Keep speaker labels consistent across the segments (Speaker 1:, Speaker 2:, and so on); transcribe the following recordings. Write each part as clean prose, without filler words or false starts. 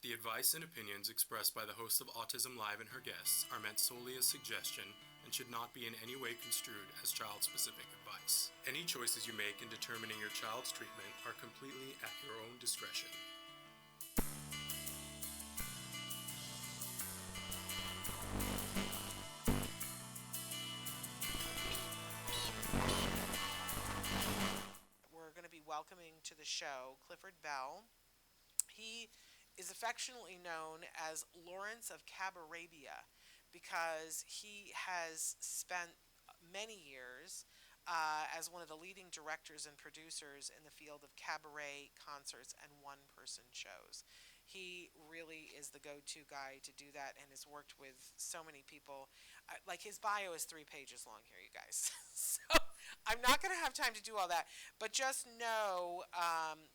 Speaker 1: The advice and opinions expressed by the host of Autism Live and her guests are meant solely as suggestion and should not be in any way construed as child-specific advice. Any choices you make in determining your child's treatment are completely at your own discretion.
Speaker 2: We're going to be welcoming to the show Clifford Bell. He is affectionately known as Lawrence of Cabaret because he has spent many years as one of the leading directors and producers in the field of cabaret concerts and one-person shows. He really is the go-to guy to do that and has worked with so many people. Like his bio is 3 pages long here, you guys. So I'm not going to have time to do all that, but just know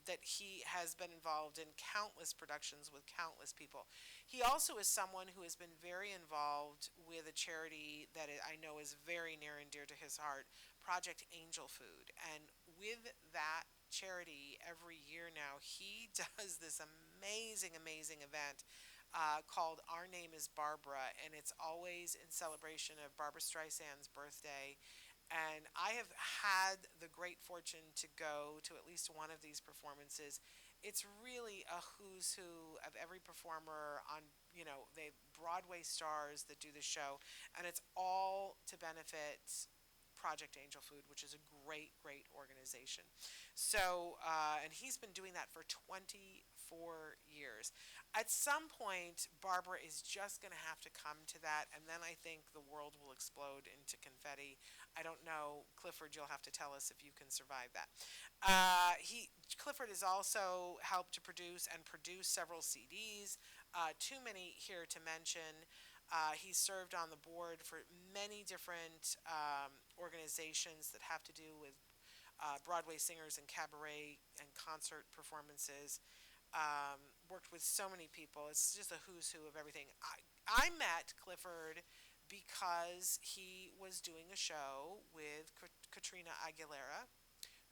Speaker 2: that he has been involved in countless productions with countless people. He also is someone who has been very involved with a charity that I know is very near and dear to his heart, Project Angel Food. And with that charity, every year now, he does this amazing event called Our Name is Barbara, and it's always in celebration of Barbra Streisand's birthday. And I have had the great fortune to go to at least one of these performances. It's really a who's who of every performer on, they Broadway stars that do the show, and it's all to benefit Project Angel Food, which is a great organization. So, and he's been doing that for 24 years. At some point, Barbara is just going to have to come to that, and then I think the world will explode into confetti. I don't know, Clifford, you'll have to tell us if you can survive that. Clifford has also helped to produce several CDs, too many here to mention. He's served on the board for many different organizations that have to do with Broadway singers and cabaret and concert performances. Worked with so many people. It's just a who's who of everything. I met Clifford because he was doing a show with Katrina Aguilar,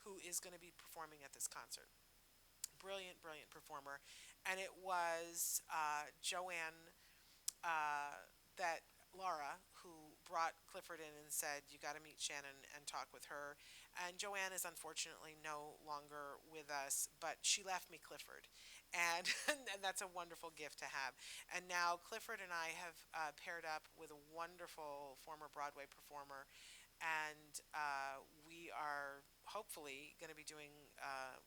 Speaker 2: who is going to be performing at this concert. Brilliant performer. And it was Joanne that Laura, who brought Clifford in and said, you got to meet Shannon and talk with her. And Joanne is unfortunately no longer with us, but she left me Clifford. And, and that's a wonderful gift to have. And now Clifford and I have paired up with a wonderful former Broadway performer. And we are hopefully going to be doing,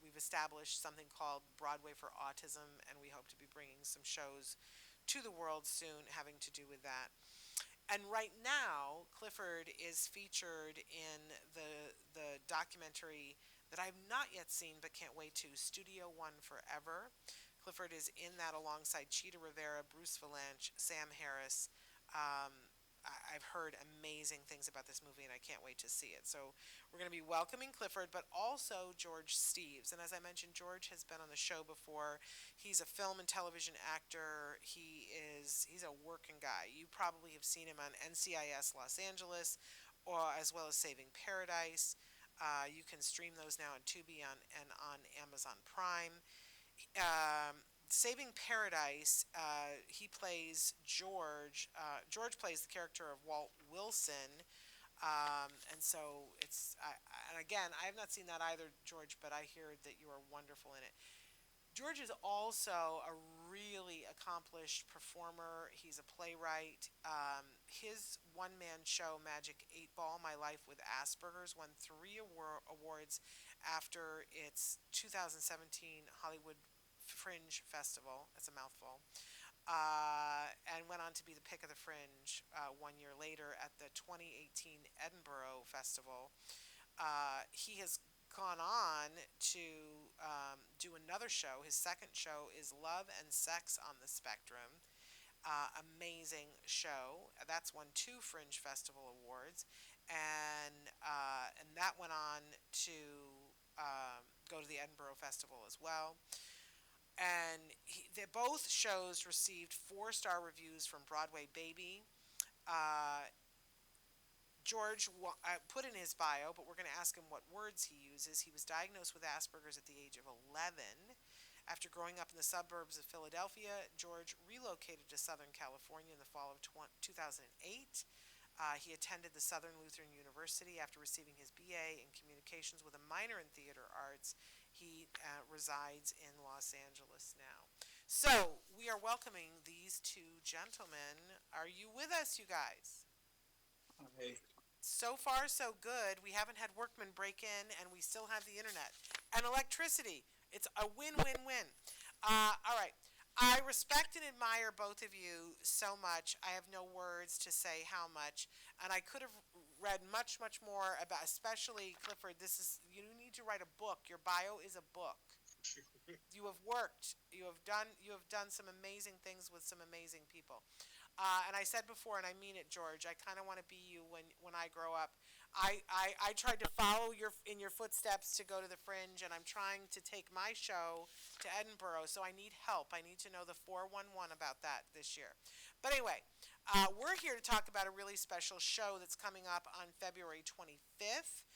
Speaker 2: we've established something called Broadway for Autism, and we hope to be bringing some shows to the world soon having to do with that. And right now, Clifford is featured in the documentary that I've not yet seen but can't wait to, Studio One Forever. Clifford is in that alongside Cheetah Rivera, Bruce Valanche, Sam Harris. I've heard amazing things about this movie, and I can't wait to see it. So we're going to be welcoming Clifford, but also George Steeves. And as I mentioned, George has been on the show before. He's a film and television actor. He's a working guy. You probably have seen him on NCIS Los Angeles, or as well as Saving Paradise. You can stream those now on Tubi and on Amazon Prime. Saving Paradise, he plays George. George plays the character of Walt Wilson, and so it's. And again, I have not seen that either, George, but I hear that you are wonderful in it. George is also a really accomplished performer. He's a playwright. His one-man show, Magic 8 Ball, My Life with Asperger's, won 3 awards after its 2017 Hollywood Fringe Festival. That's a mouthful. And went on to be the pick of the Fringe 1 year later at the 2018 Edinburgh Festival. He has gone on to do another show. His second show is Love and Sex on the Spectrum. Amazing show. That's won 2 Fringe Festival awards, and that went on to go to the Edinburgh Festival as well. And both shows received 4-star reviews from Broadway Baby. George put in his bio, but we're going to ask him what words he uses. He was diagnosed with Asperger's at the age of 11, After growing up in the suburbs of Philadelphia, George relocated to Southern California in the fall of 2008. He attended the Southern Lutheran University after receiving his BA in communications with a minor in theater arts. He resides in Los Angeles now. So, we are welcoming these two gentlemen. Are you with us, you guys?
Speaker 3: Hi.
Speaker 2: So far, so good. We haven't had workmen break in, and we still have the internet and electricity. It's a win win win. All right. I respect and admire both of you so much. I have no words to say how much. And I could have read much, much more about, especially Clifford. You need to write a book. Your bio is a book. You have worked. You have done some amazing things with some amazing people. And I said before, and I mean it, George. I kind of want to be you when I grow up. I tried to follow in your footsteps to go to the Fringe, and I'm trying to take my show to Edinburgh. So I need help. I need to know the 411 about that this year. But anyway, we're here to talk about a really special show that's coming up on February 25th.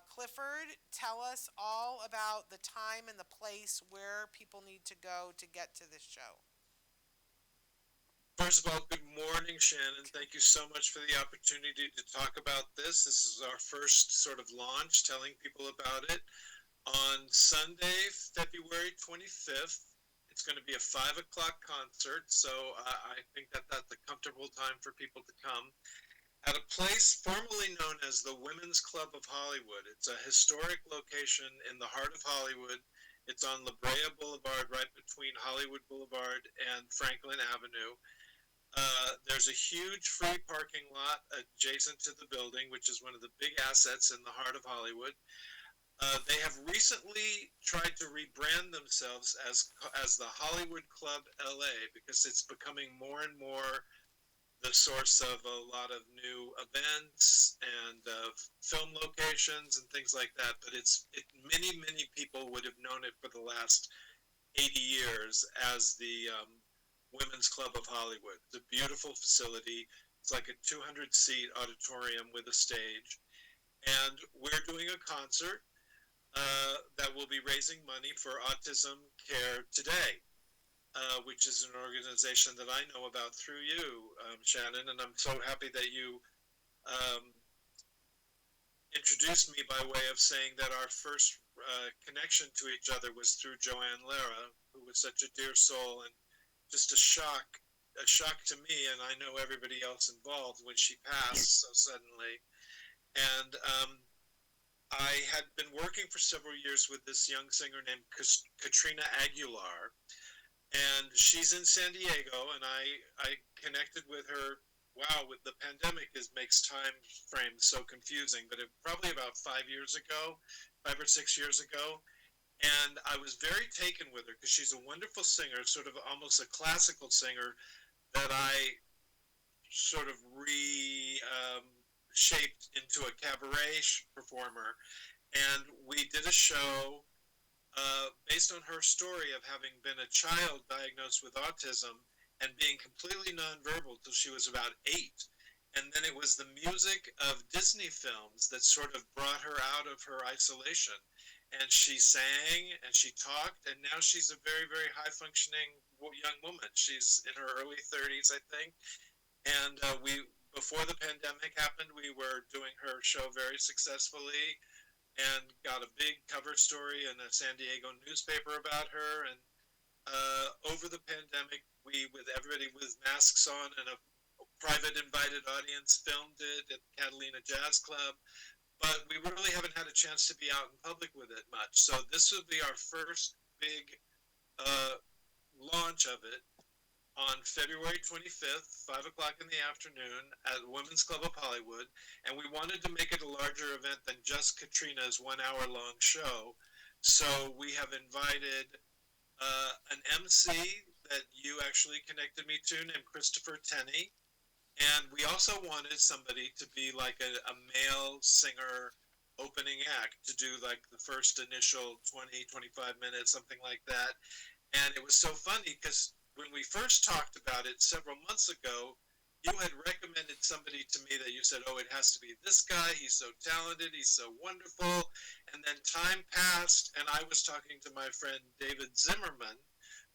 Speaker 2: Clifford, tell us all about the time and the place where people need to go to get to this show.
Speaker 3: First of all, good morning, Shannon. Thank you so much for the opportunity to talk about this. This is our first sort of launch, telling people about it. On Sunday, February 25th, it's going to be a 5 o'clock concert, so I think that's a comfortable time for people to come. At a place formerly known as the Women's Club of Hollywood. It's a historic location in the heart of Hollywood. It's on La Brea Boulevard, right between Hollywood Boulevard and Franklin Avenue. There's a huge free parking lot adjacent to the building, which is one of the big assets in the heart of Hollywood. They have recently tried to rebrand themselves as the Hollywood Club LA because it's becoming more and more the source of a lot of new events and film locations and things like that. But many people would have known it for the last 80 years as the Women's Club of Hollywood. It's a beautiful facility. It's like a 200-seat auditorium with a stage. And we're doing a concert that will be raising money for Autism Care Today, which is an organization that I know about through you, Shannon, and I'm so happy that you introduced me by way of saying that our first connection to each other was through Joanne Lara, who was such a dear soul and just a shock to me, and I know everybody else involved when she passed so suddenly. And I had been working for several years with this young singer named Katrina Aguilar, and she's in San Diego, and I connected with her. Wow, with the pandemic, makes time frames so confusing, but probably about 5 or 6 years ago. And I was very taken with her because she's a wonderful singer, sort of almost a classical singer that I sort of shaped into a cabaret performer. And we did a show based on her story of having been a child diagnosed with autism and being completely nonverbal till she was about 8. And then it was the music of Disney films that sort of brought her out of her isolation. And she sang and she talked, and now she's a very, very high-functioning young woman. She's in her early 30s, I think. And before the pandemic happened, we were doing her show very successfully and got a big cover story in a San Diego newspaper about her. And over the pandemic, we, with everybody with masks on and a private invited audience, filmed it at the Catalina Jazz Club. But we really haven't had a chance to be out in public with it much. So this will be our first big launch of it on February 25th, 5 o'clock in the afternoon at the Women's Club of Hollywood. And we wanted to make it a larger event than just Katrina's 1 hour long show. So we have invited an MC that you actually connected me to named Christopher Tenney. And we also wanted somebody to be like a male singer opening act to do like the first initial 20, 25 minutes, something like that. And it was so funny because when we first talked about it several months ago, you had recommended somebody to me that you said, oh, it has to be this guy. He's so talented. He's so wonderful. And then time passed, and I was talking to my friend David Zimmerman,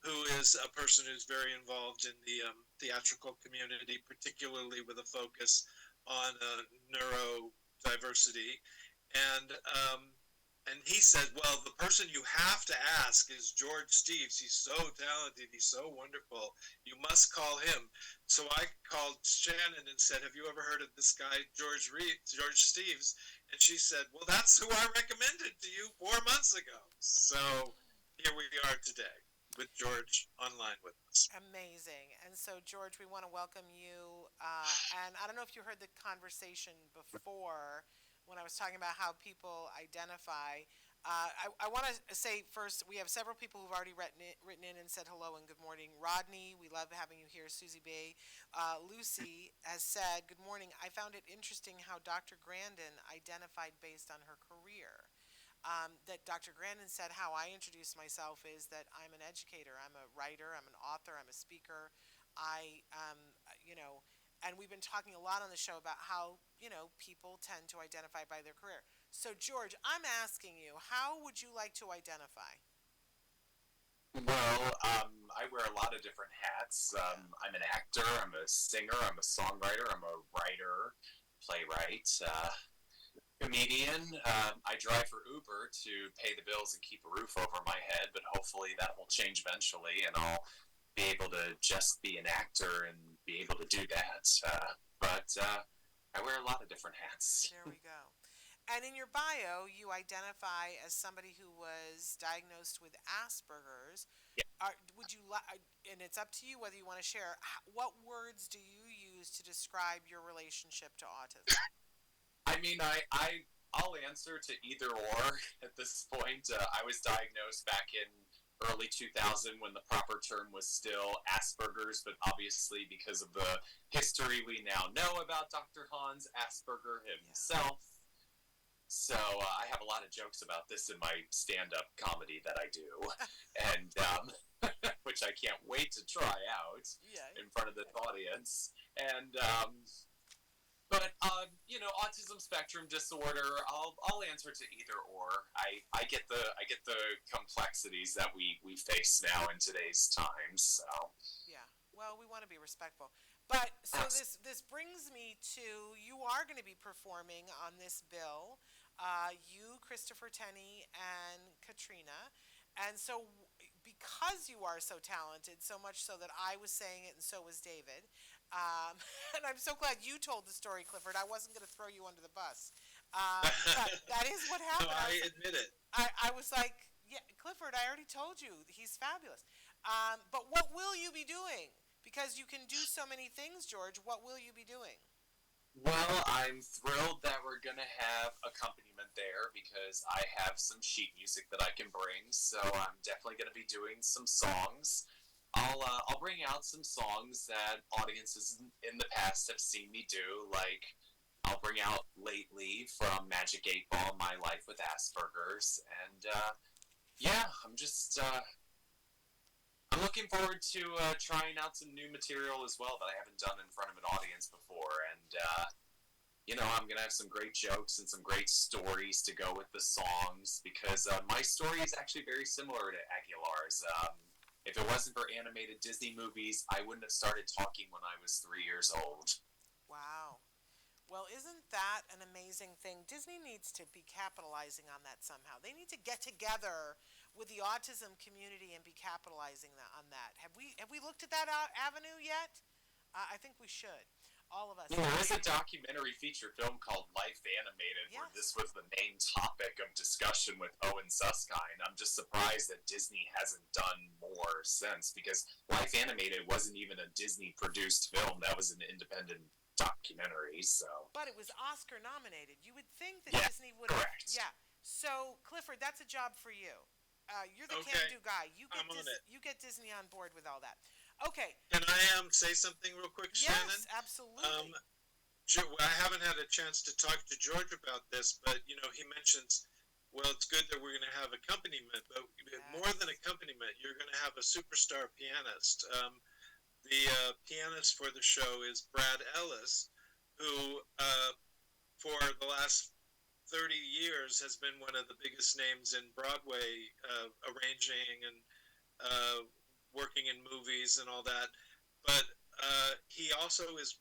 Speaker 3: who is a person who's very involved in the theatrical community, particularly with a focus on neurodiversity. And he said, well, the person you have to ask is George Steeves. He's so talented. He's so wonderful. You must call him. So I called Shannon and said, have you ever heard of this guy, George Steeves? And she said, well, that's who I recommended to you 4 months ago. So here we are today with George online with us.
Speaker 2: Amazing. And so, George, we want to welcome you. And I don't know if you heard the conversation before when I was talking about how people identify. I want to say first, we have several people who've already written in and said hello and good morning. Rodney, we love having you here. Susie B. Lucy has said, good morning. I found it interesting how Dr. Grandin identified based on her career. That Dr. Grandin said how I introduce myself is that I'm an educator, I'm a writer, I'm an author, I'm a speaker. And we've been talking a lot on the show about how, people tend to identify by their career. So, George, I'm asking you, how would you like to identify?
Speaker 4: Well, I wear a lot of different hats. I'm an actor, I'm a singer, I'm a songwriter, I'm a writer, playwright, comedian. I drive for Uber to pay the bills and keep a roof over my head, but hopefully that will change eventually, and I'll be able to just be an actor and be able to do that. But I wear a lot of different hats.
Speaker 2: There we go. And in your bio, you identify as somebody who was diagnosed with Asperger's.
Speaker 4: Yeah.
Speaker 2: And it's up to you whether you want to share. What words do you use to describe your relationship to autism?
Speaker 4: I mean, I'll answer to either or at this point. I was diagnosed back in early 2000 when the proper term was still Asperger's, but obviously because of the history we now know about Dr. Hans Asperger himself. Yeah. So I have a lot of jokes about this in my stand-up comedy that I do, and which I can't wait to try out in front of this audience. And but autism spectrum disorder, I'll answer to either or. I get the complexities that we face now in today's times. So
Speaker 2: yeah, well, we want to be respectful. But so this brings me to, you are going to be performing on this bill. You, Christopher, Tenney, and Katrina. And so because you are so talented, so much so that I was saying it and so was David, and I'm so glad you told the story, Clifford. I wasn't going to throw you under the bus. That is what happened.
Speaker 3: No, I admit it.
Speaker 2: I was like, yeah, Clifford, I already told you. He's fabulous. But what will you be doing? Because you can do so many things, George. What will you be doing?
Speaker 4: Well, I'm thrilled that we're going to have accompaniment there because I have some sheet music that I can bring, so I'm definitely going to be doing some songs. I'll bring out some songs that audiences in the past have seen me do, like I'll bring out Lately from Magic 8 Ball, My Life with Asperger's, and I'm looking forward to trying out some new material as well that I haven't done in front of an audience before, and I'm going to have some great jokes and some great stories to go with the songs, because my story is actually very similar to Aguilar's. If it wasn't for animated Disney movies, I wouldn't have started talking when I was 3 years old.
Speaker 2: Wow. Well, isn't that an amazing thing? Disney needs to be capitalizing on that somehow. They need to get together with the autism community and be capitalizing on that. Have we looked at that avenue yet? I think we should. All of us.
Speaker 4: There was a documentary feature film called Life Animated, where this was the main topic of discussion with Owen Suskind. I'm just surprised that Disney hasn't done more since, because Life Animated wasn't even a Disney-produced film. That was an independent documentary, so.
Speaker 2: But it was Oscar nominated. You would think that Disney would have.
Speaker 4: Correct.
Speaker 2: Yeah. So, Clifford, that's a job for you. You're the can-do guy. You get Disney on board with all that. Okay.
Speaker 3: Can I say something real quick, Shannon?
Speaker 2: Yes, absolutely.
Speaker 3: I haven't had a chance to talk to George about this, but he mentions, well, it's good that we're going to have accompaniment, but more than accompaniment, you're going to have a superstar pianist. The pianist for the show is Brad Ellis, who for the last 30 years has been one of the biggest names in Broadway, arranging and working in movies and all that. But he also is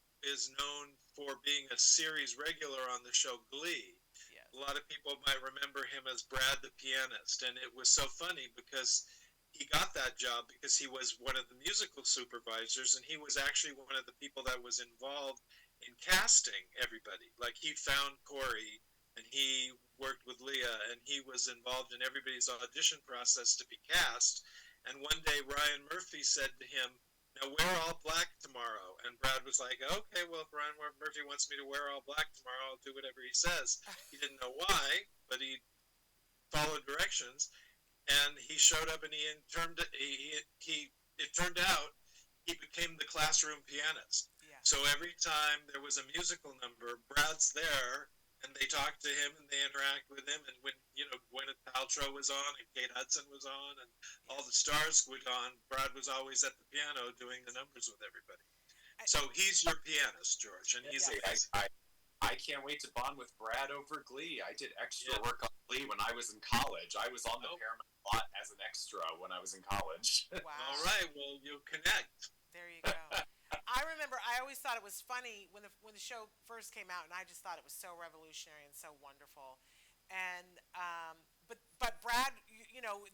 Speaker 3: known for being a series regular on the show Glee.
Speaker 2: Yes.
Speaker 3: A lot of people might remember him as Brad the pianist, and it was so funny because he got that job because he was one of the musical supervisors, and he was actually one of the people that was involved in casting everybody. Like, he found Corey, and he worked with Leah, and he was involved in everybody's audition process to be cast. And one day Ryan Murphy said to him, "Now wear all black tomorrow." And Brad was like, "Okay, well, if Ryan Murphy wants me to wear all black tomorrow, I'll do whatever he says." He didn't know why, but he followed directions. And he showed up, and it turned out he became the classroom pianist.
Speaker 2: Yeah.
Speaker 3: So every time there was a musical number, Brad's there, and they talk to him, and they interact with him. And when, Gwyneth Paltrow was on, and Kate Hudson was on, and all the stars were on, Brad was always at the piano doing the numbers with everybody. So he's your pianist, George, and he's
Speaker 4: I can't wait to bond with Brad over Glee. I did extra work on Glee when I was in college. I was on the Paramount lot as an extra when I was in college.
Speaker 2: Wow.
Speaker 3: All right, well, you'll connect.
Speaker 2: There you go. I remember I always thought it was funny when the show first came out, and I just thought it was so revolutionary and so wonderful. And but Brad,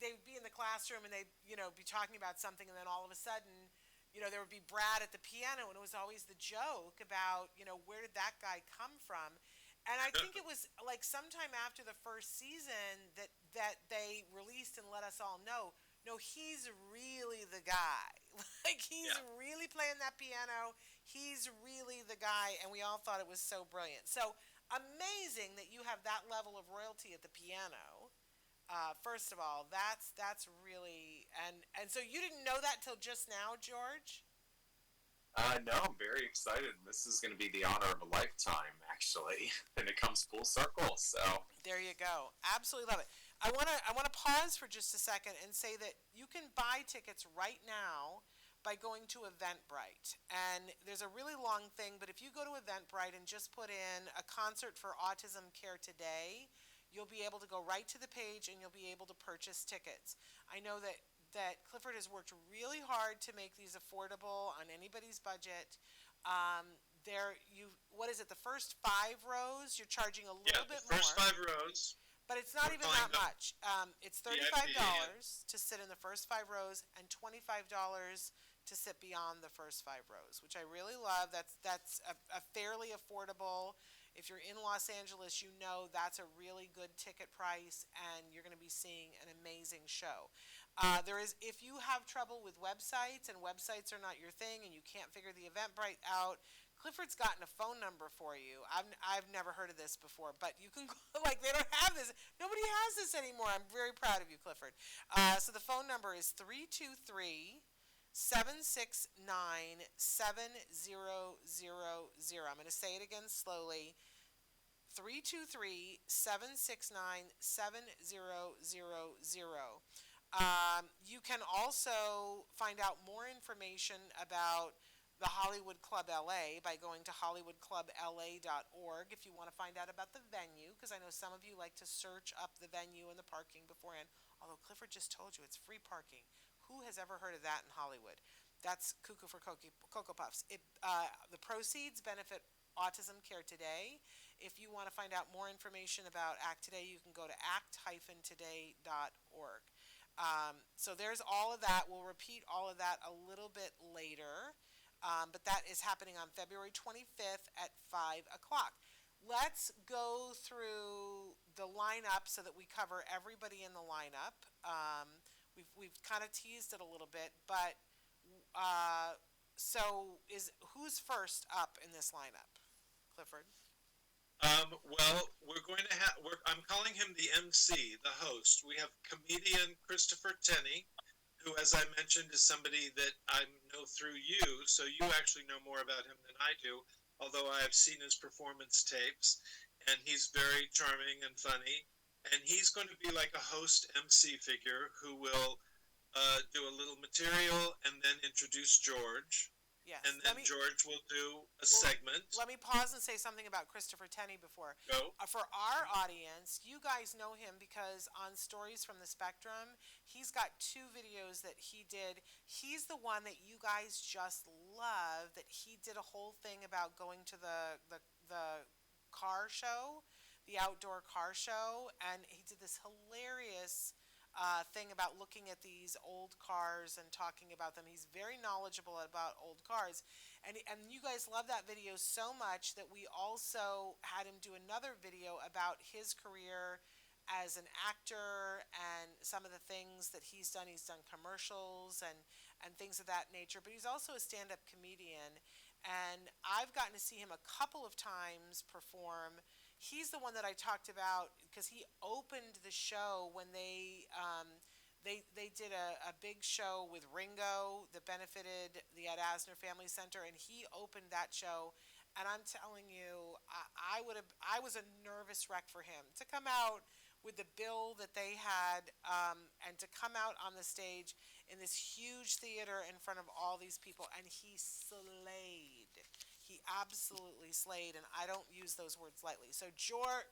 Speaker 2: they'd be in the classroom and they'd be talking about something, and then all of a sudden, there would be Brad at the piano, and it was always the joke about where did that guy come from. And I think it was like sometime after the first season that they released and let us all know, no, he's really the guy. Like, he's really playing that piano. He's really the guy, and we all thought it was so brilliant. So amazing that you have that level of royalty at the piano. First of all, that's really, and so you didn't know that till just now, George?
Speaker 4: No, I'm very excited. This is going to be the honor of a lifetime, actually, and it comes full circle. So
Speaker 2: there you go. Absolutely love it. I want to pause for just a second and say that you can buy tickets right now by going to Eventbrite. And there's a really long thing, but if you go to Eventbrite and just put in a concert for Autism Care Today, you'll be able to go right to the page and you'll be able to purchase tickets. I know that Clifford has worked really hard to make these affordable on anybody's budget. What is it, the first 5 rows, you're charging a little bit more.
Speaker 3: Yeah, the first 5 rows.
Speaker 2: But it's not even that much. It's $35 to sit in the first 5 rows and $25 to sit beyond the first 5 rows, which I really love. That's a fairly affordable. If you're in Los Angeles, that's a really good ticket price, and you're going to be seeing an amazing show. If you have trouble with websites and websites are not your thing and you can't figure the Eventbrite out, Clifford's gotten a phone number for you. I've never heard of this before, but you can they don't have this. Nobody has this anymore. I'm very proud of you, Clifford. So the phone number is 323-769-7000. I'm going to say it again slowly. 323-769-7000. You can also find out more information about the Hollywood Club LA by going to hollywoodclubla.org if you want to find out about the venue, because I know some of you like to search up the venue and the parking beforehand, although Clifford just told you it's free parking. Who has ever heard of that in Hollywood? That's cuckoo for Cocoa Puffs. The proceeds benefit Autism Care Today. If you want to find out more information about ACT Today, you can go to act-today.org. So there's all of that. We'll repeat all of that a little bit later. But that is happening on February 25th at 5 o'clock. Let's go through the lineup so that we cover everybody in the lineup. We've kind of teased it a little bit, but who's first up in this lineup, Clifford?
Speaker 3: Well, we're going to I'm calling him the MC, the host. We have comedian Christopher Tenney, who, as I mentioned, is somebody that I know through you, so you actually know more about him than I do, although I have seen his performance tapes, and he's very charming and funny, and he's going to be like a host MC figure who will do a little material and then introduce George,
Speaker 2: Yes.
Speaker 3: and then George will do a segment.
Speaker 2: Let me pause and say something about Christopher Tenney before.
Speaker 3: Go.
Speaker 2: For our audience, you guys know him because on Stories from the Spectrum, he's got 2 videos that he did. He's the one that you guys just love, that he did a whole thing about going to the car show, the outdoor car show, and he did this hilarious thing about looking at these old cars and talking about them. He's very knowledgeable about old cars. And you guys love that video so much that we also had him do another video about his career as an actor and some of the things that he's done. He's done commercials and things of that nature, but he's also a stand-up comedian. And I've gotten to see him a couple of times perform. He's the one that I talked about because he opened the show when they did a big show with Ringo that benefited the Ed Asner Family Center, and he opened that show. And I'm telling you, I was a nervous wreck for him to come out with the bill that they had, and to come out on the stage in this huge theater in front of all these people, and he slayed. He absolutely slayed, and I don't use those words lightly. So George,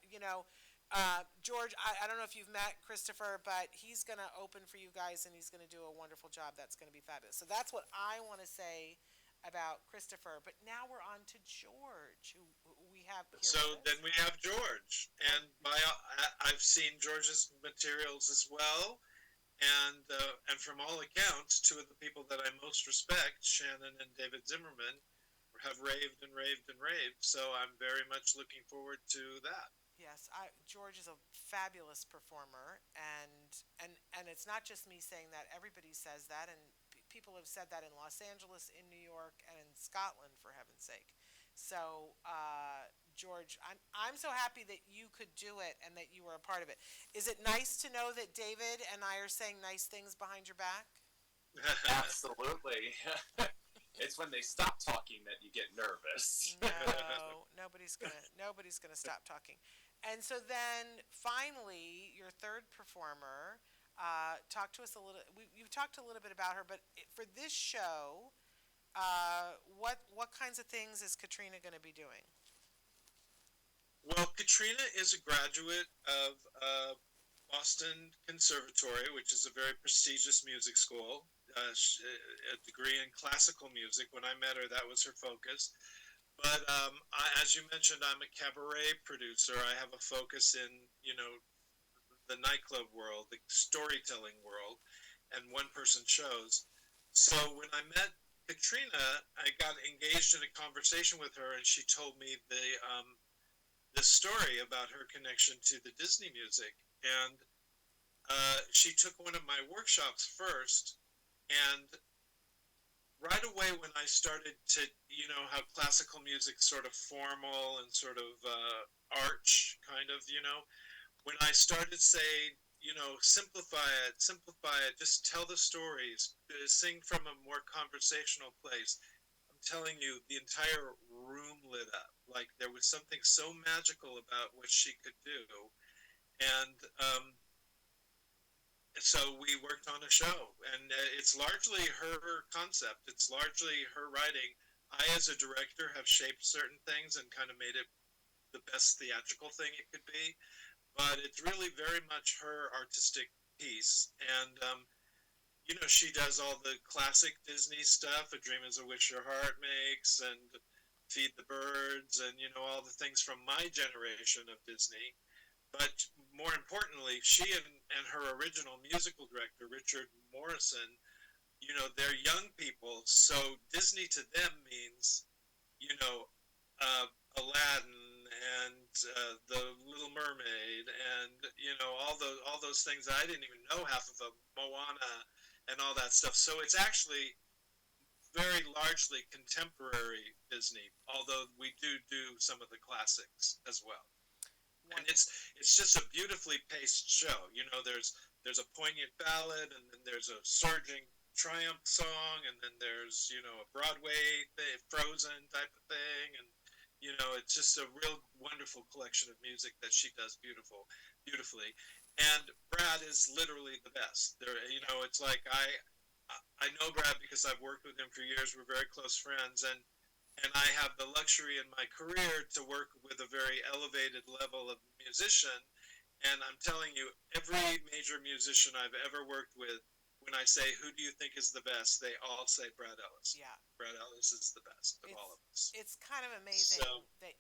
Speaker 2: George, I don't know if you've met Christopher, but he's going to open for you guys, and he's going to do a wonderful job. That's going to be fabulous. So that's what I want to say about Christopher. But now we're on to George, who we have here.
Speaker 3: So then we have George, and I've seen George's materials as well, and from all accounts, 2 of the people that I most respect, Shannon and David Zimmerman, have raved and raved and raved. So I'm very much looking forward to that.
Speaker 2: Yes, George is a fabulous performer, and it's not just me saying that. Everybody says that, and people have said that in Los Angeles, in New York, and in Scotland, for heaven's sake. So, George, I'm so happy that you could do it and that you were a part of it. Is it nice to know that David and I are saying nice things behind your back?
Speaker 4: Absolutely. It's when they stop talking that you get nervous.
Speaker 2: No, nobody's gonna stop talking. And so then, finally, your third performer. Talk to us a little. You've talked a little bit about her, but for this show, what kinds of things is Katrina going to be doing?
Speaker 3: Well, Katrina is a graduate of Boston Conservatory, which is a very prestigious music school. A degree in classical music. When I met her, that was her focus. But as you mentioned, I'm a cabaret producer. I have a focus in, the nightclub world, the storytelling world, and one-person shows. So when I met Katrina, I got engaged in a conversation with her, and she told me the story about her connection to the Disney music. And she took one of my workshops first. And right away when I started to, how classical music sort of formal and sort of arch kind of, when I started saying, simplify it, just tell the stories, sing from a more conversational place, I'm telling you, the entire room lit up. Like there was something so magical about what she could do. And so we worked on a show, and it's largely her concept. It's largely her writing. I, as a director, have shaped certain things and kind of made it the best theatrical thing it could be. But it's really very much her artistic piece. And, she does all the classic Disney stuff, A Dream is a Wish Your Heart Makes, and Feed the Birds, and, all the things from my generation of Disney. But more importantly, she and her original musical director, Richard Morrison, they're young people. So Disney to them means, Aladdin and The Little Mermaid and, all those things that I didn't even know half of them, Moana and all that stuff. So it's actually very largely contemporary Disney, although we do some of the classics as well. And it's just a beautifully paced show. There's a poignant ballad, and then there's a surging triumph song, and then there's a Broadway Frozen type of thing, and it's just a real wonderful collection of music that she does beautifully. And Brad is literally the best. It's like I know Brad because I've worked with him for years. We're very close friends, and I have the luxury in my career to work with a very elevated level of musician. And I'm telling you, every major musician I've ever worked with, when I say, who do you think is the best, they all say Brad Ellis.
Speaker 2: Yeah.
Speaker 3: Brad Ellis is the best of all of us.
Speaker 2: It's kind of amazing
Speaker 3: So,
Speaker 2: that,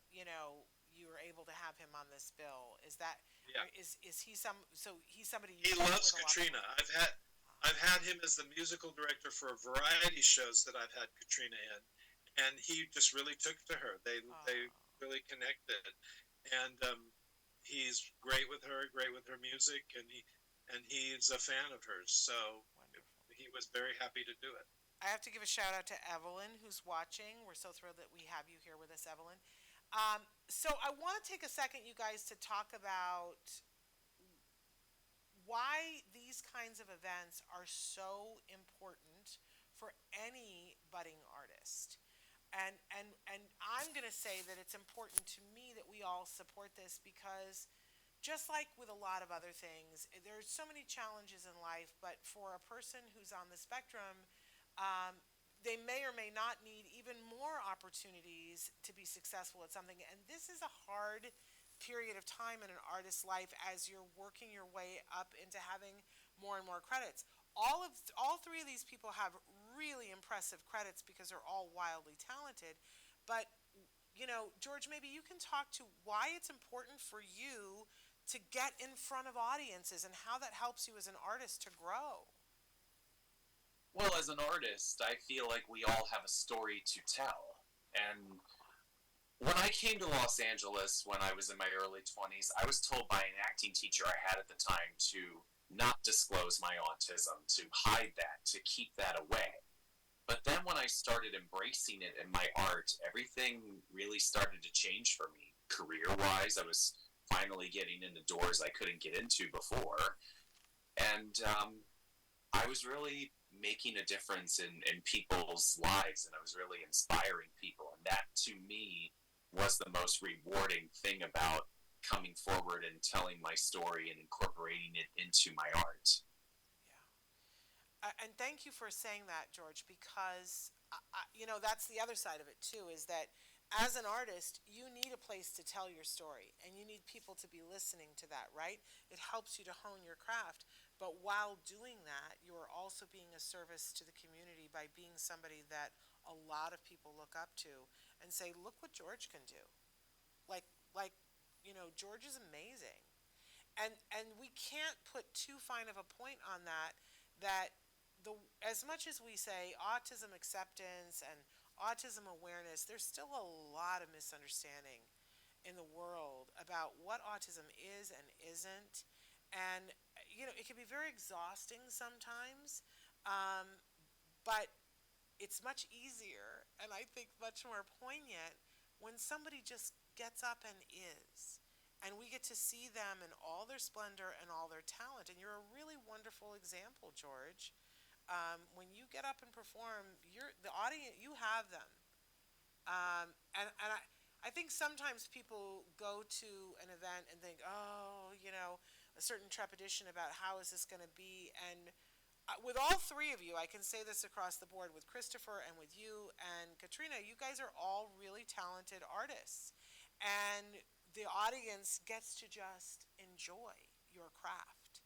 Speaker 2: you were able to have him on this bill. Is that,
Speaker 3: yeah.
Speaker 2: is he so he's somebody
Speaker 3: He
Speaker 2: you work
Speaker 3: loves
Speaker 2: with a lot?
Speaker 3: Katrina. I've had him as the musical director for a variety of shows that I've had Katrina in, and he just really took to her. They really connected, and he's great with her music, and he's a fan of hers. So
Speaker 2: Wonderful.
Speaker 3: he was very happy to do it.
Speaker 2: I have to give a shout out to Evelyn, who's watching. We're so thrilled that we have you here with us, Evelyn. So I want to take a second, you guys, to talk about why these kinds of events are so important for any budding artist. And I'm going to say that it's important to me that we all support this, because just like with a lot of other things, there's so many challenges in life, but for a person who's on the spectrum, they may or may not need even more opportunities to be successful at something. And this is a hard period of time in an artist's life as you're working your way up into having more and more credits. All three of these people have really impressive credits because they're all wildly talented. But, George, maybe you can talk to why it's important for you to get in front of audiences and how that helps you as an artist to grow.
Speaker 4: Well, as an artist, I feel like we all have a story to tell. And when I came to Los Angeles when I was in my early 20s, I was told by an acting teacher I had at the time to not disclose my autism, to hide that, to keep that away. But then when I started embracing it in my art, everything really started to change for me. Career-wise, I was finally getting into doors I couldn't get into before. And I was really making a difference in people's lives, and I was really inspiring people. And that, to me, was the most rewarding thing about coming forward and telling my story and incorporating it into my art.
Speaker 2: Yeah. And thank you for saying that, George, because, that's the other side of it, too, is that as an artist, you need a place to tell your story, and you need people to be listening to that, right? It helps you to hone your craft. But while doing that, you are also being a service to the community by being somebody that a lot of people look up to and say, look what George can do. George is amazing. And we can't put too fine of a point on that as much as we say autism acceptance and autism awareness, there's still a lot of misunderstanding in the world about what autism is and isn't. And, it can be very exhausting sometimes, but it's much easier and I think much more poignant when somebody just gets up and is. And we get to see them in all their splendor and all their talent. And you're a really wonderful example, George. When you get up and perform, the audience, you have them. And I think sometimes people go to an event and think, a certain trepidation about how is this going to be. And with all three of you, I can say this across the board, with Christopher and with you and Katrina, you guys are all really talented artists. And the audience gets to just enjoy your craft,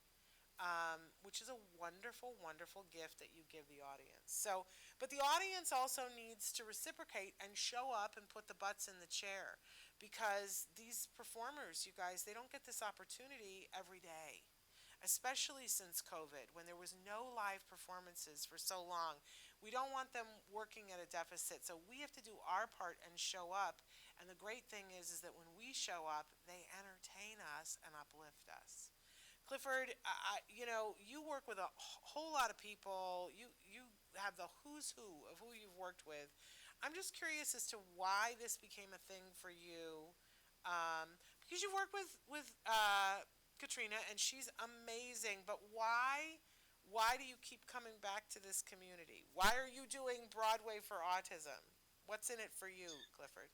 Speaker 2: which is a wonderful, wonderful gift that you give the audience. But the audience also needs to reciprocate and show up and put the butts in the chair, because these performers, you guys, they don't get this opportunity every day, especially since COVID, when there was no live performances for so long. We don't want them working at a deficit, so we have to do our part and show up. And the great thing is that when we show up, they entertain us and uplift us. Clifford, you work with a whole lot of people. You have the who's who of who you've worked with. I'm just curious as to why this became a thing for you, because you work with Katrina, and she's amazing. But why do you keep coming back to this community? Why are you doing Broadway for Autism? What's in it for you, Clifford?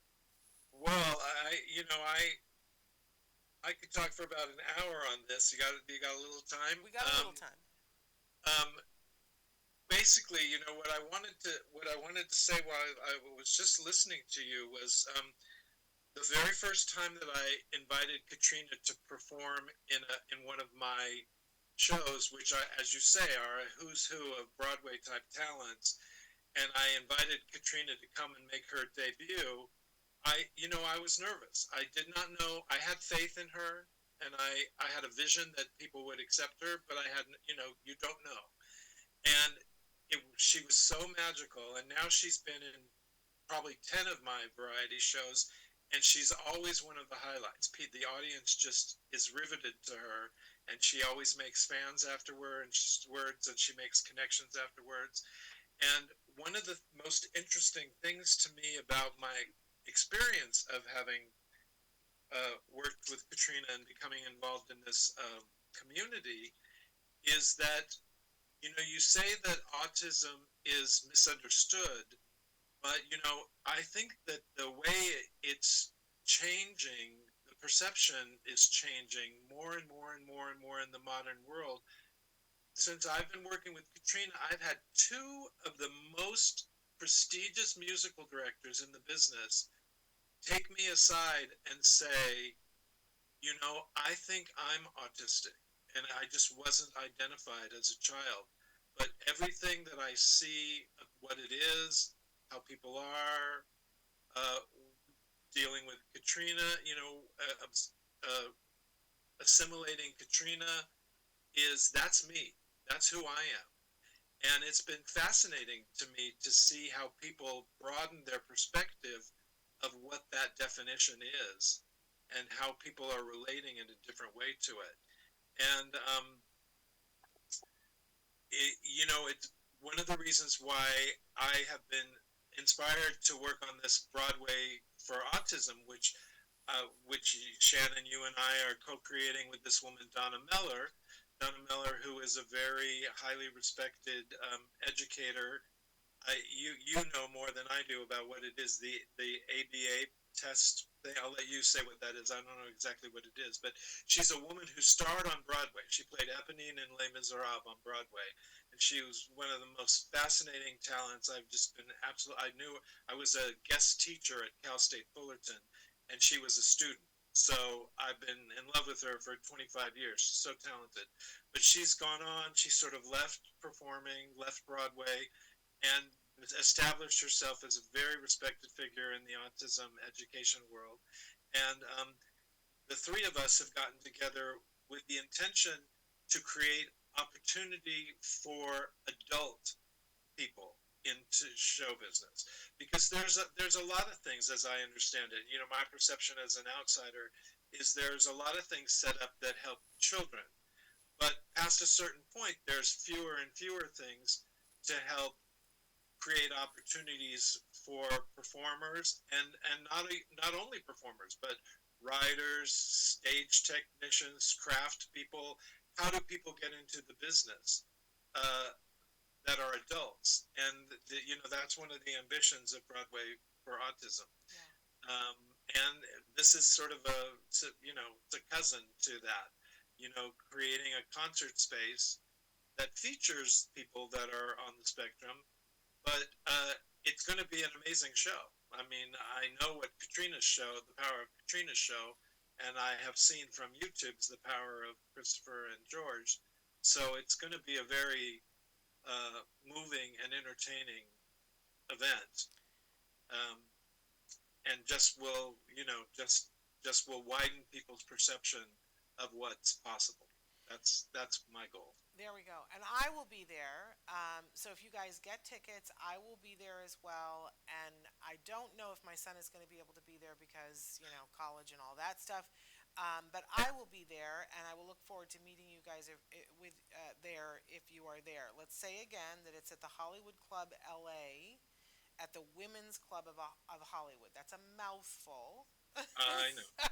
Speaker 3: Well, I could talk for about an hour on this. You got a little time?
Speaker 2: We got a little time.
Speaker 3: basically, what I wanted to say while I was just listening to you was the very first time that I invited Katrina to perform in one of my shows, which as you say, are a who's who of Broadway type talents, and I invited Katrina to come and make her debut. I was nervous. I did not know. I had faith in her, and I had a vision that people would accept her, but I had, you don't know. And she was so magical, and now she's been in probably 10 of my variety shows, and she's always one of the highlights. The audience just is riveted to her, and she always makes fans afterwards, and she makes connections afterwards. And one of the most interesting things to me about my experience of having worked with Katrina and becoming involved in this community is that, you say that autism is misunderstood, but, I think that the way it's changing, the perception is changing more and more and more and more in the modern world. Since I've been working with Katrina, I've had two of the most prestigious musical directors in the business take me aside and say, I think I'm autistic, and I just wasn't identified as a child. But everything that I see of what it is, how people are, uh, dealing with Katrina, assimilating Katrina, that's me. That's who I am. And it's been fascinating to me to see how people broaden their perspective of what that definition is and how people are relating in a different way to it. And, it's one of the reasons why I have been inspired to work on this Broadway for autism, which Shannon, you and I are co-creating with this woman, Donna Meller. Donna Meller, who is a very highly respected educator. You know more than I do about what it is, the ABA test thing. I'll let you say what that is. I don't know exactly what it is, but she's a woman who starred on Broadway. She played Eponine in Les Miserables on Broadway, and she was one of the most fascinating talents. I've just been absolutely. I was a guest teacher at Cal State Fullerton, and she was a student. So I've been in love with her for 25 years. She's so talented. But she's gone on. She sort of left performing, left Broadway, and established herself as a very respected figure in the autism education world. And the three of us have gotten together with the intention to create opportunity for adult people into show business, because there's a lot of things, as I understand it. My perception as an outsider is there's a lot of things set up that help children, but past a certain point, there's fewer and fewer things to help create opportunities for performers, and not only performers, but writers, stage technicians, craft people. How do people get into the business that are adults? And that's one of the ambitions of Broadway for Autism.
Speaker 2: Yeah.
Speaker 3: And this is sort of it's a cousin to that. Creating a concert space that features people that are on the spectrum, but it's going to be an amazing show. I mean, I know what Katrina's show, the power of Katrina's show, and I have seen from YouTube's the power of Christopher and George. So it's going to be a very moving and entertaining event, um, and just will widen people's perception of what's possible. That's my goal.
Speaker 2: There we go. And I will be there. So if you guys get tickets, I will be there as well. And I don't know if my son is going to be able to be there because, college and all that stuff. But I will be there, and I will look forward to meeting you guys there if you are there. Let's say again that it's at the Hollywood Club LA at the Women's Club of Hollywood. That's a mouthful.
Speaker 3: I know.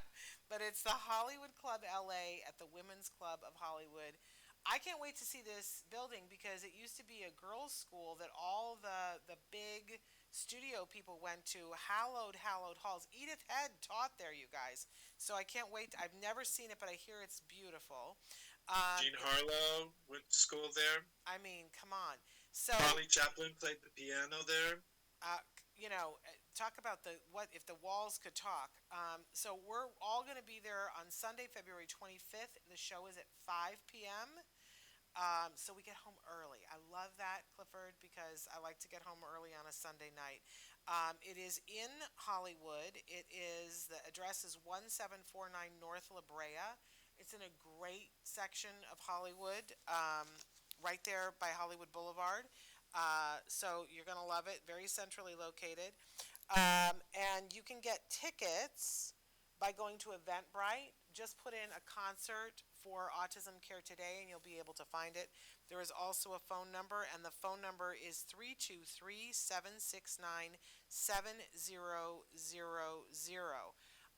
Speaker 2: But it's the Hollywood Club LA at the Women's Club of Hollywood. I can't wait to see this building because it used to be a girls' school that all the big studio people went to. Hallowed halls. Edith Head taught there, you guys. So I can't wait. I've never seen it, but I hear it's beautiful.
Speaker 3: Jean Harlow went to school there.
Speaker 2: I mean, come on. So,
Speaker 3: Charlie Chaplin played the piano there.
Speaker 2: uh, talk about what if the walls could talk. So we're all going to be there on Sunday, February 25th. The show is at 5 p.m. So we get home early. I love that, Clifford, because I like to get home early on a Sunday night. It is in Hollywood. The address is 1749 North La Brea. It's in a great section of Hollywood, right there by Hollywood Boulevard. So you're going to love it. Very centrally located. And you can get tickets by going to Eventbrite. Just put in a concert for Autism Care Today and you'll be able to find it. There is also a phone number, and the phone number is 323-769-7000.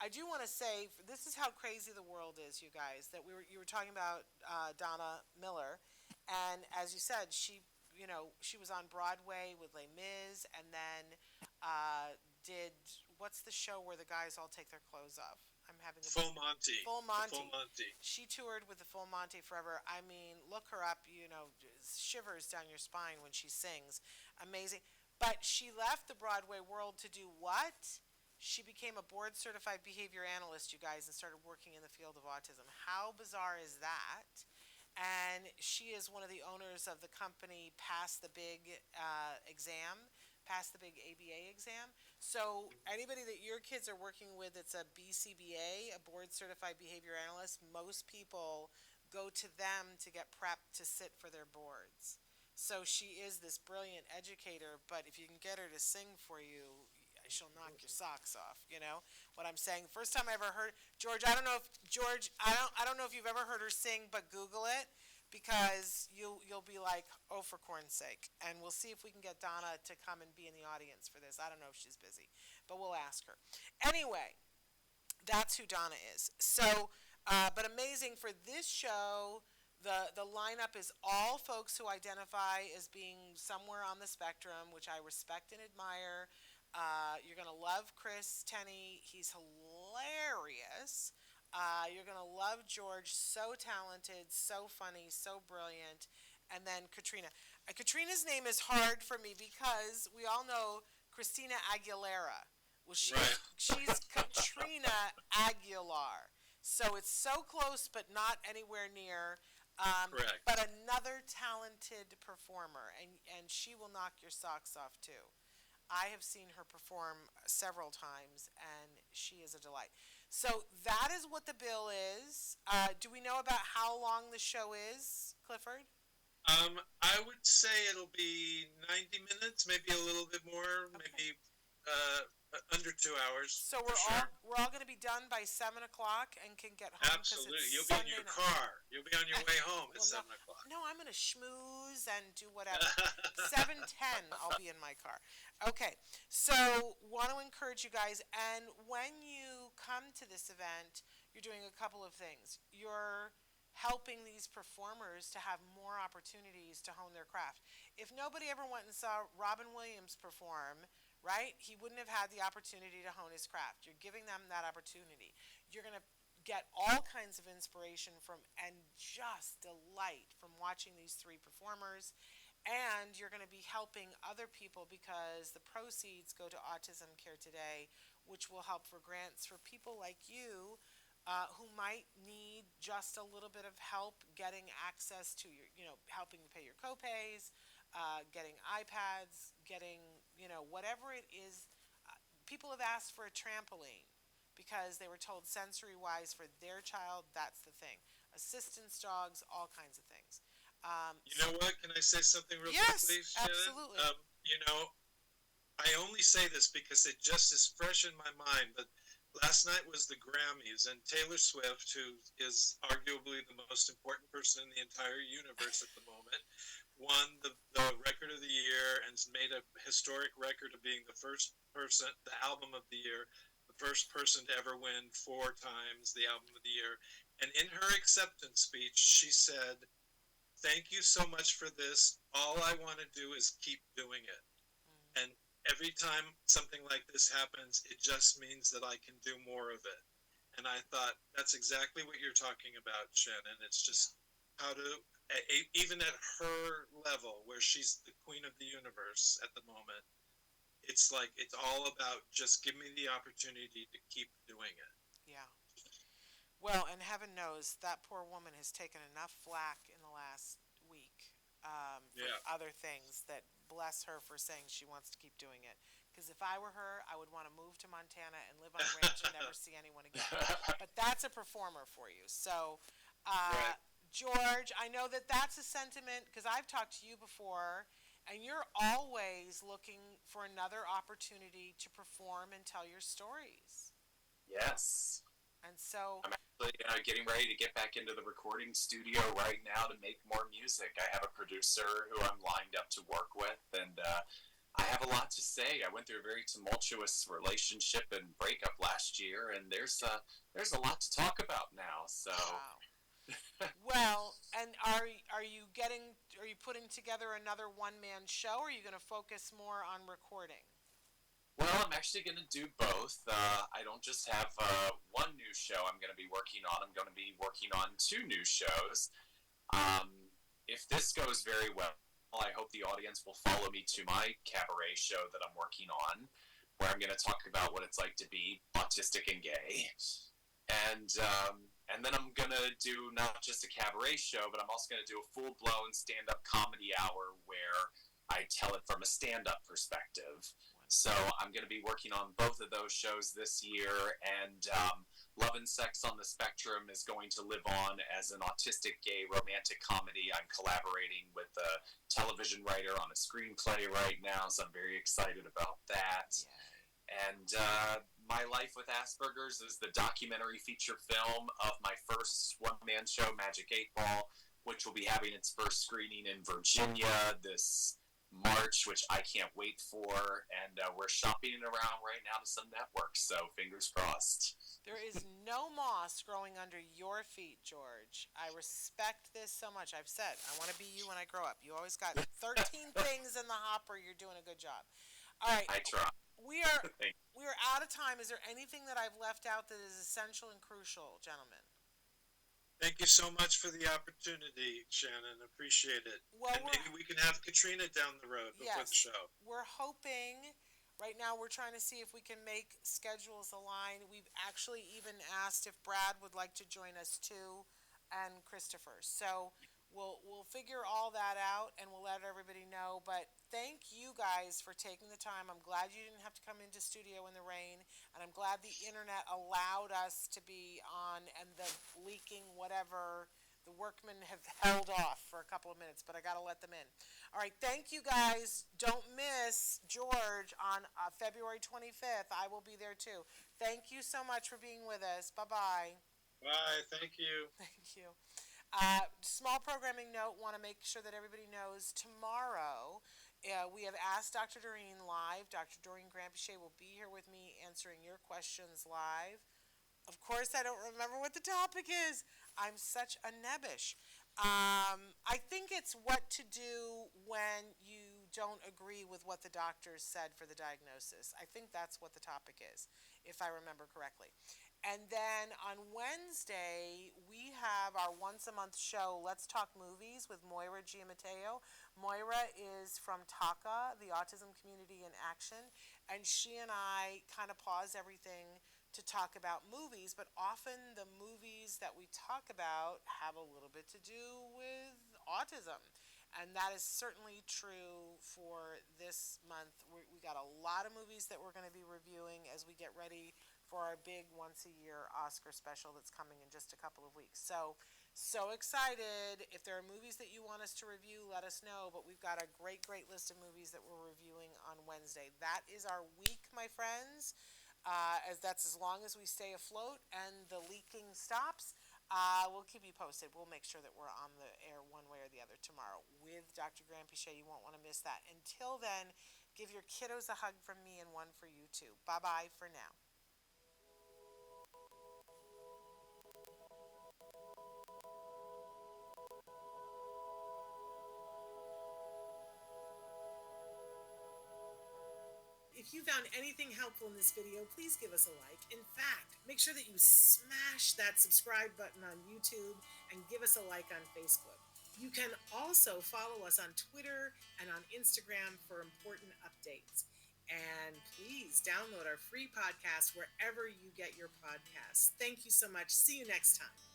Speaker 2: I do want to say, this is how crazy the world is, you guys, that you were talking about Donna Miller, and as you said, she was on Broadway with Les Mis, and then did, what's the show where the guys all take their clothes off? I'm having
Speaker 3: Full Monty.
Speaker 2: Full Monty.
Speaker 3: Full Monty.
Speaker 2: She toured with the Full Monty forever. I mean, look her up. Shivers down your spine when she sings. Amazing. But she left the Broadway world to do what? She became a board-certified behavior analyst, you guys, and started working in the field of autism. How bizarre is that? And she is one of the owners of the company Pass the Big exam. Pass the Big ABA exam. So anybody that your kids are working with that's a BCBA, a board certified behavior analyst, most people go to them to get prepped to sit for their boards. So she is this brilliant educator, but if you can get her to sing for you, she'll knock your socks off, what I'm saying. First time I ever heard George, I don't know if you've ever heard her sing, but Google it, because you'll be like, oh, for corn's sake. And we'll see if we can get Donna to come and be in the audience for this. I don't know if she's busy, but we'll ask her. Anyway, that's who Donna is. So, but amazing for this show. The lineup is all folks who identify as being somewhere on the spectrum, which I respect and admire. You're going to love Chris Tenney. He's hilarious. You're going to love George, so talented, so funny, so brilliant. And then Katrina. Katrina's name is hard for me because we all know Christina Aguilera. Well, she's Katrina Aguilar. So it's so close, but not anywhere near.
Speaker 3: Correct.
Speaker 2: But another talented performer, and she will knock your socks off too. I have seen her perform several times, and she is a delight. So that is what the bill is. Do we know about how long the show is, Clifford?
Speaker 3: I would say it'll be 90 minutes, maybe a little bit more, okay. Maybe under 2 hours.
Speaker 2: So we're all going to be done by 7 o'clock and can get home.
Speaker 3: Absolutely, you'll be in your car. You'll be on your way home at 7 o'clock.
Speaker 2: No, I'm going to schmooze and do whatever. 7:10, I'll be in my car. Okay, so want to encourage you guys, and when you come to this event, you're doing a couple of things. You're helping these performers to have more opportunities to hone their craft. If nobody ever went and saw Robin Williams perform, right, he wouldn't have had the opportunity to hone his craft. You're giving them that opportunity. You're going to get all kinds of inspiration from and just delight from watching these three performers. And you're going to be helping other people because the proceeds go to Autism Care Today, which will help for grants for people like you who might need just a little bit of help getting access to your, helping to pay your copays, getting iPads, getting, whatever it is. People have asked for a trampoline because they were told sensory-wise for their child, that's the thing. Assistance dogs, all kinds of things.
Speaker 3: You know what? Can I say something real quickly, Shannon?
Speaker 2: Absolutely.
Speaker 3: I only say this because it just is fresh in my mind, but last night was the Grammys, and Taylor Swift, who is arguably the most important person in the entire universe at the moment, won the record of the year and made a historic record of being the first person, the album of the year, the first person to ever win 4 times the album of the year. And in her acceptance speech, she said, "Thank you so much for this. All I want to do is keep doing it." And every time something like this happens, it just means that I can do more of it. And I thought, that's exactly what you're talking about, Shannon. It's just how to even at her level, where she's the queen of the universe at the moment, it's like it's all about just give me the opportunity to keep doing it.
Speaker 2: Yeah. Well, and heaven knows that poor woman has taken enough flack in the last week for
Speaker 3: Yeah.
Speaker 2: other things that bless her for saying she wants to keep doing it. Because if I were her, I would want to move to Montana and live on a ranch and never see anyone again. But that's a performer for you. So,
Speaker 3: Right.
Speaker 2: George, I know that that's a sentiment because I've talked to you before, and you're always looking for another opportunity to perform and tell your stories.
Speaker 4: Yes.
Speaker 2: And so,
Speaker 4: I'm actually getting ready to get back into the recording studio right now to make more music. I have a producer who I'm lined up to work with, and I have a lot to say. I went through a very tumultuous relationship and breakup last year, and there's a lot to talk about now. So,
Speaker 2: wow. Well, and are you putting together another one-man show, or are you going to focus more on recording?
Speaker 4: well, I'm actually going to do both. I don't just have one new show I'm going to be working on. I'm going to be working on 2 new shows. Um, if this goes very well, I hope the audience will follow me to my cabaret show that I'm working on, where I'm going to talk about what it's like to be autistic and gay. And then I'm going to do not just a cabaret show, but I'm also going to do a full-blown stand-up comedy hour where I tell it from a stand-up perspective. So I'm going to be working on both of those shows this year, and Love and Sex on the Spectrum is going to live on as an autistic gay romantic comedy. I'm collaborating with a television writer on a screenplay right now, so I'm very excited about that.
Speaker 2: Yay.
Speaker 4: And My Life with Asperger's is the documentary feature film of my first one-man show, Magic 8 Ball, which will be having its first screening in Virginia this March, which I can't wait for, and we're shopping it around right now to some networks, so fingers crossed.
Speaker 2: There is no moss growing under your feet, George. I respect this so much. I've said I want to be you when I grow up. You always got 13 things in the hopper. You're doing a good job. All right.
Speaker 4: I try.
Speaker 2: We are out of time. Is there anything that I've left out that is essential and crucial, gentlemen?
Speaker 3: Thank you so much for the opportunity, Shannon. Appreciate it.
Speaker 2: Well,
Speaker 3: and maybe we can have Katrina down the road before the show.
Speaker 2: We're hoping. Right now, we're trying to see if we can make schedules align. We've actually even asked if Brad would like to join us too, and Christopher. So we'll figure all that out, and we'll let everybody know. But thank you guys for taking the time. I'm glad you didn't have to come into studio in the rain, and I'm glad the internet allowed us to be on, and the leaking whatever. The workmen have held off for a couple of minutes, but I got to let them in. All right, thank you guys. Don't miss George on February 25th. I will be there too. Thank you so much for being with us. Bye-bye.
Speaker 3: Bye. Thank you.
Speaker 2: Thank you. Small programming note, want to make sure that everybody knows tomorrow we have Asked Dr. Doreen live. Dr. Doreen Granpeesheh will be here with me answering your questions live. Of course, I don't remember what the topic is. I'm such a nebbish. I think it's what to do when you don't agree with what the doctors said for the diagnosis. I think that's what the topic is, if I remember correctly. And then on Wednesday, we have our once-a-month show, Let's Talk Movies, with Moira Giammatteo. Moira is from TACA, the Autism Community in Action, and she and I kind of pause everything to talk about movies, but often the movies that we talk about have a little bit to do with autism. And that is certainly true for this month. We got a lot of movies that we're going to be reviewing as we get ready for our big once-a-year Oscar special that's coming in just a couple of weeks. So excited. If there are movies that you want us to review, let us know. But we've got a great list of movies that we're reviewing on Wednesday. That is our week, my friends. That's as long as we stay afloat and the leaking stops. We'll keep you posted. We'll make sure that we're on the air one way or the other tomorrow with Dr. Granpeesheh. You won't want to miss that. Until then, give your kiddos a hug from me and one for you too. Bye-bye for now. If you found anything helpful in this video, please give us a like. In fact, make sure that you smash that subscribe button on YouTube and give us a like on Facebook. You can also follow us on Twitter and on Instagram for important updates. And please download our free podcast wherever you get your podcasts. Thank you so much. See you next time.